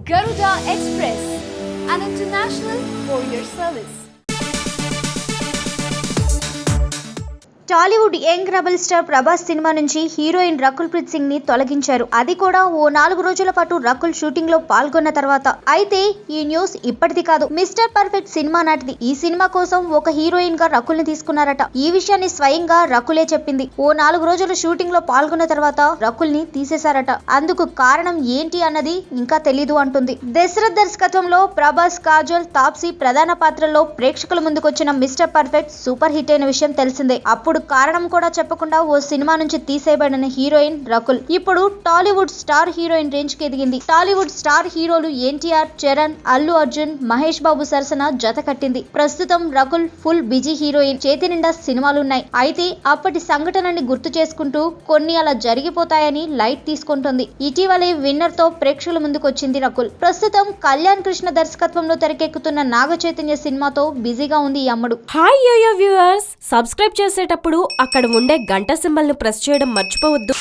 Garuda Express, an international courier service. Tollywood young rebel star Prabhas cinema నుంచి heroine Rakul Preet Singh ని తొలగించారు. అది కూడా ఓ 4 రోజుల పాటు రకుల్ షూటింగ్ లో పాల్గొన్న తర్వాత. అయితే ఈ న్యూస్ ఇప్పటిది కాదు, మిస్టర్ పర్ఫెక్ట్ సినిమా నాటిది. ఈ సినిమా కోసం ఒక హీరోయిన్ గా రకుల్ ని తీసుకున్నారట. ఈ విషయాన్ని స్వయంగా రకులే చెప్పింది. ఓ 4 రోజులు షూటింగ్ లో పాల్గొన్న తర్వాత రకుల్ ని తీసేశారట. అందుకు కారణం ఏంటి అన్నది ఇంకా తెలీదు అంటుంది. దశరథ్ దర్శకత్వంలో ప్రభాస్, కాజోల్, తాప్సీ ప్రధాన పాత్రల్లో ప్రేక్షకుల ముందుకొచ్చిన మిస్టర్ పర్ఫెక్ట్ సూపర్ హిట్ అయిన విషయం తెలిసిందే. అప్పుడు కారణం కూడా చెప్పకుండా ఓ సినిమా నుంచి తీసేయబడిన హీరోయిన్ రకుల్ ఇప్పుడు టాలీవుడ్ స్టార్ హీరోయిన్ రేంజ్ కి ఎదిగింది. టాలీవుడ్ స్టార్ హీరోలు ఎన్టీఆర్, చరణ్, అల్లు అర్జున్, మహేష్ బాబు సరసన జత కట్టింది. ప్రస్తుతం రకుల్ ఫుల్ బిజీ హీరోయిన్. చేతి నిండా సినిమాలున్నాయి. అయితే అప్పటి సంఘటనని గుర్తు చేసుకుంటూ కొన్ని అలా జరిగిపోతాయని లైట్ తీసుకుంటుంది. ఇటీవలే విన్నర్ తో ప్రేక్షకుల ముందుకు వచ్చింది రకుల్. ప్రస్తుతం కళ్యాణ్ కృష్ణ దర్శకత్వంలో తెరకెక్కుతున్న నాగ చైతన్య సినిమాతో బిజీగా ఉంది ఈ అమ్మడు. హాయ్ యోయో వ్యూవర్స్, సబ్స్క్రైబ్ చేసేటప్పుడు అక్కడ ఉండే గంట సింబల్ ను ప్రెస్ చేయడం మర్చిపోవద్దు.